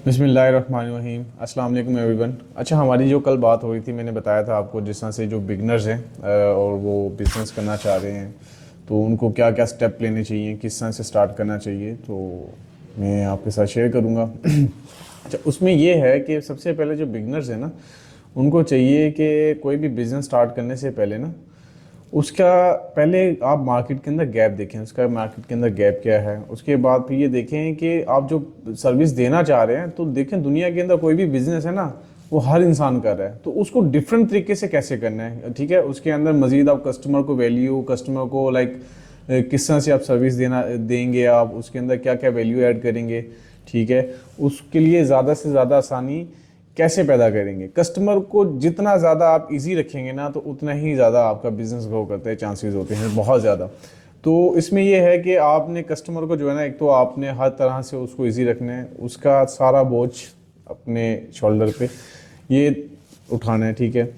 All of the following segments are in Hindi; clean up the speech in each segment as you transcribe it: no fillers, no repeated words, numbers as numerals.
बिस्मिल्लाहिर्रहमानिर्रहीम अस्सलाम वालेकुम एवरीवन। अच्छा, हमारी जो कल बात हो रही थी, मैंने बताया था आपको जिस तरह से जो बिगनर्स हैं और वो बिज़नेस करना चाह रहे हैं तो उनको क्या क्या स्टेप लेने चाहिए, किस तरह से स्टार्ट करना चाहिए, तो मैं आपके साथ शेयर करूँगा। अच्छा, उसमें ये है कि सबसे पहले जो बिगनर्स हैं ना, उनको चाहिए कि कोई भी बिज़नेस स्टार्ट करने से पहले ना उसका पहले आप मार्केट के अंदर गैप देखें, उसका मार्केट के अंदर गैप क्या है। उसके बाद फिर ये देखें कि आप जो सर्विस देना चाह रहे हैं, तो देखें दुनिया के अंदर कोई भी बिजनेस है ना, वो हर इंसान कर रहा है, तो उसको डिफरेंट तरीके से कैसे करना है। ठीक है, उसके अंदर मजीद आप कस्टमर को वैल्यू, कस्टमर को किस तरह से आप सर्विस देना देंगे, आप उसके अंदर क्या क्या वैल्यू ऐड करेंगे। ठीक है, उसके लिए ज़्यादा से ज़्यादा आसानी कैसे पैदा करेंगे। कस्टमर को जितना ज़्यादा आप इजी रखेंगे ना, तो उतना ही ज़्यादा आपका बिजनेस ग्रो करते हैं चांसेस होते हैं बहुत ज़्यादा। तो इसमें यह है कि आपने कस्टमर को जो है ना, एक तो आपने हर तरह से उसको इजी रखना है, उसका सारा बोझ अपने शोल्डर पे ये उठाना है। ठीक है,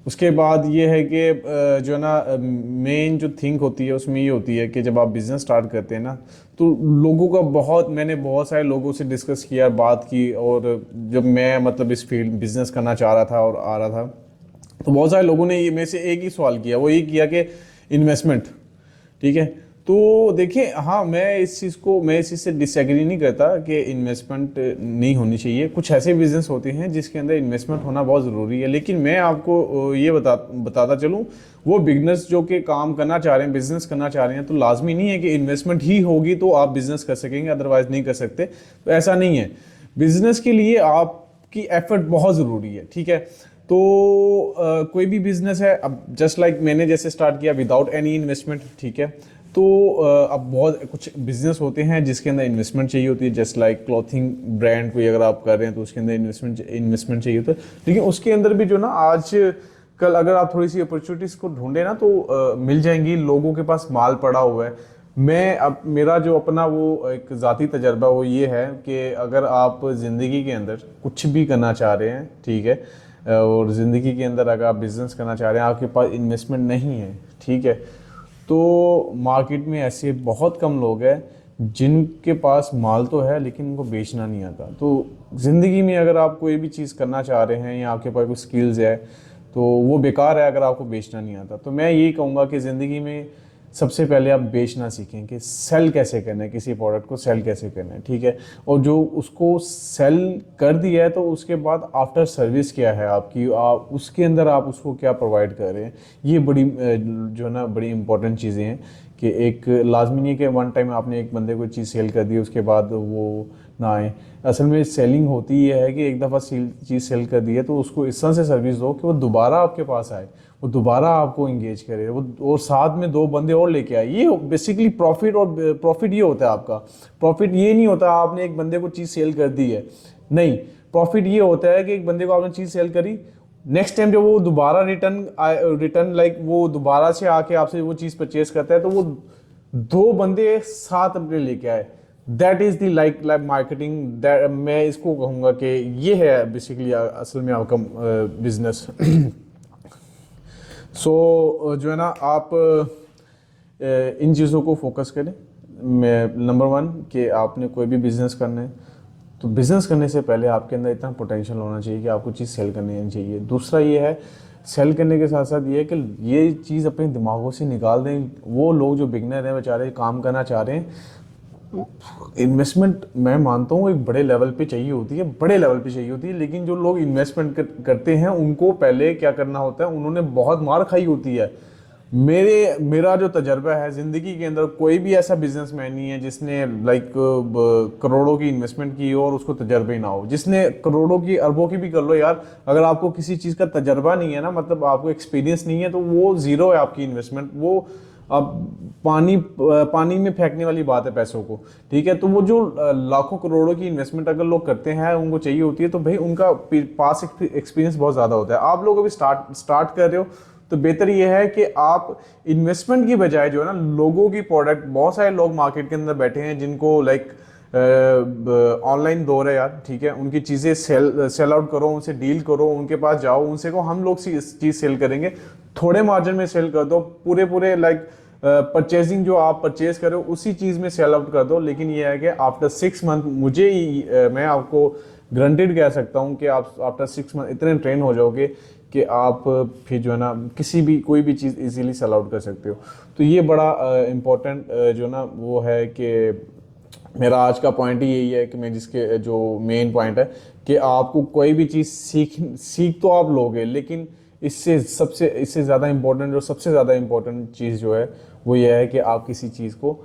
उसके बाद ये है कि जो है ना, मेन जो थिंक होती है उसमें ये होती है कि जब आप बिज़नेस स्टार्ट करते हैं ना, तो लोगों का मैंने बहुत सारे लोगों से डिस्कस किया, बात की, और जब मैं मतलब इस फील्ड बिज़नेस करना चाह रहा था और आ रहा था, तो बहुत सारे लोगों ने ये मेरे से एक ही सवाल किया, वो ये किया कि इन्वेस्टमेंट। ठीक है, तो देखिए, हाँ, मैं इस चीज़ से डिसएग्री नहीं करता कि इन्वेस्टमेंट नहीं होनी चाहिए। कुछ ऐसे बिजनेस होते हैं जिसके अंदर इन्वेस्टमेंट होना बहुत ज़रूरी है, लेकिन मैं आपको ये बताता चलूँ, वो बिगनर्स जो कि काम करना चाह रहे हैं, बिजनेस करना चाह रहे हैं, तो लाजमी नहीं है कि इन्वेस्टमेंट ही होगी तो आप बिजनेस कर सकेंगे, अदरवाइज नहीं कर सकते। तो ऐसा नहीं है, बिजनेस के लिए आपकी एफर्ट बहुत ज़रूरी है। ठीक है, तो कोई भी बिजनेस है, अब जस्ट लाइक मैंने जैसे स्टार्ट किया विदाउट एनी इन्वेस्टमेंट। ठीक है, तो अब बहुत कुछ बिजनेस होते हैं जिसके अंदर इन्वेस्टमेंट चाहिए होती है, जस्ट लाइक क्लॉथिंग ब्रांड कोई अगर आप कर रहे हैं तो उसके अंदर इन्वेस्टमेंट चाहिए होता है। लेकिन उसके अंदर भी जो ना, आज कल अगर आप थोड़ी सी अपॉर्चुनिटीज़ को ढूंढे ना, तो मिल जाएंगी, लोगों के पास माल पड़ा हुआ है। मैं अब मेरा जो अपना वो एक ज़ाती तजर्बा वो ये है कि अगर आप ज़िंदगी के अंदर कुछ भी करना चाह रहे हैं, ठीक है, और ज़िंदगी के अंदर अगर आप बिज़नेस करना चाह रहे हैं, आपके पास इन्वेस्टमेंट नहीं है, ठीक है, तो मार्केट में ऐसे बहुत कम लोग हैं जिनके पास माल तो है लेकिन उनको बेचना नहीं आता। तो ज़िंदगी में अगर आप कोई भी चीज़ करना चाह रहे हैं या आपके पास कोई स्किल्स है, तो वो बेकार है अगर आपको बेचना नहीं आता। तो मैं यही कहूँगा कि ज़िंदगी में सबसे पहले आप बेचना सीखें कि सेल कैसे करना है, किसी प्रोडक्ट को सेल कैसे करना है। ठीक है, और जो उसको सेल कर दिया है, तो उसके बाद आफ्टर सर्विस क्या है आपकी, आप उसके अंदर आप उसको क्या प्रोवाइड कर रहे हैं। ये बड़ी जो है ना, बड़ी इंपॉर्टेंट चीज़ें हैं कि एक लाजमी नहीं कि वन टाइम आपने एक बंदे को चीज़ सेल कर दी उसके बाद वो ना आए। असल में सेलिंग होती ये है कि एक दफ़ा चीज़ सेल कर दी है तो उसको इस तरह से सर्विस दो कि वो दोबारा आपके पास आए, वो दोबारा आपको इंगेज करे, वो और साथ में दो बंदे और लेके आए। ये बेसिकली प्रॉफिट, और प्रॉफिट ये होता है आपका। प्रॉफिट ये नहीं होता आपने एक बंदे को चीज़ सेल कर दी है, नहीं, प्रॉफिट ये होता है कि एक बंदे को आपने चीज़ सेल करी, नेक्स्ट टाइम जब वो दोबारा रिटर्न लाइक वो दोबारा से आके आपसे वो चीज़ परचेज करता है, तो वो दो बंदे साथ अपने लेके आए। That is the like marketing. मैं इसको कहूँगा कि ये है बेसिकली असल में आपका बिजनेस। सो जो है ना, आप इन चीज़ों को फोकस करें। मैं नंबर वन कि आपने कोई भी बिज़नेस करना है, तो बिज़नेस करने से पहले आपके अंदर इतना पोटेंशियल होना चाहिए कि आपको चीज़ सेल करनी चाहिए। दूसरा ये है, सेल करने के साथ साथ ये है कि ये चीज़ अपने दिमागों से निकाल दें। वो लोग जो बिगनर हैं, बेचारे काम करना चाह रहे हैं, इन्वेस्टमेंट मैं मानता हूँ एक बड़े लेवल पे चाहिए होती है, बड़े लेवल पे चाहिए होती है, लेकिन जो लोग इन्वेस्टमेंट करते हैं उनको पहले क्या करना होता है, उन्होंने बहुत मार खाई होती है। मेरा जो तजर्बा है ज़िंदगी के अंदर, कोई भी ऐसा बिजनेसमैन नहीं है जिसने करोड़ों की इन्वेस्टमेंट की हो और उसको तजर्बा ही ना हो। जिसने करोड़ों की, अरबों की भी कर लो यार, अगर आपको किसी चीज़ का तजर्बा नहीं है ना, मतलब आपको एक्सपीरियंस नहीं है, तो वो ज़ीरो है आपकी इन्वेस्टमेंट। वो अब पानी में फेंकने वाली बात है पैसों को। ठीक है, तो वो जो लाखों करोड़ों की इन्वेस्टमेंट अगर लोग करते हैं, उनको चाहिए होती है, तो भाई उनका पास एक्सपीरियंस बहुत ज़्यादा होता है। आप लोग अभी स्टार्ट कर रहे हो, तो बेहतर ये है कि आप इन्वेस्टमेंट की बजाय जो है ना, लोगों की प्रोडक्ट, बहुत सारे लोग मार्केट के अंदर बैठे हैं जिनको ऑनलाइन दौर है यार, ठीक है, उनकी चीज़ें सेल आउट करो, उनसे डील करो, उनके पास जाओ, उनसे को हम लोग चीज़ सेल करेंगे, थोड़े मार्जिन में सेल कर दो, पूरे परचेजिंग जो आप परचेज करो उसी चीज़ में सेल आउट कर दो, लेकिन ये है कि आफ्टर 6 मंथ मैं आपको ग्रंटेड कह सकता हूँ कि आप आफ्टर 6 मंथ इतने ट्रेन हो जाओगे कि आप फिर जो है ना कोई भी चीज़ इजीली सेल आउट कर सकते हो। तो ये बड़ा इम्पोर्टेंट जो ना वो है कि मेरा आज का पॉइंट ही यही है कि मैं जिसके जो मेन पॉइंट है कि आपको कोई भी चीज़ सीख तो आप लोगे, लेकिन इससे ज़्यादा इम्पोर्टेंट सबसे ज़्यादा इम्पोर्टेंट चीज़ जो है वो ये है कि आप किसी चीज़ को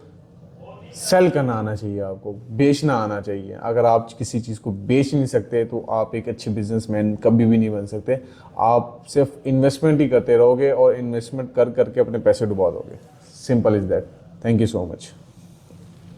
सेल करना आना चाहिए, आपको बेचना आना चाहिए। अगर आप किसी चीज़ को बेच नहीं सकते तो आप एक अच्छे बिजनेसमैन कभी भी नहीं बन सकते। आप सिर्फ इन्वेस्टमेंट ही करते रहोगे और इन्वेस्टमेंट कर करके अपने पैसे डुबा दोगे। Simple is that. Thank you so much.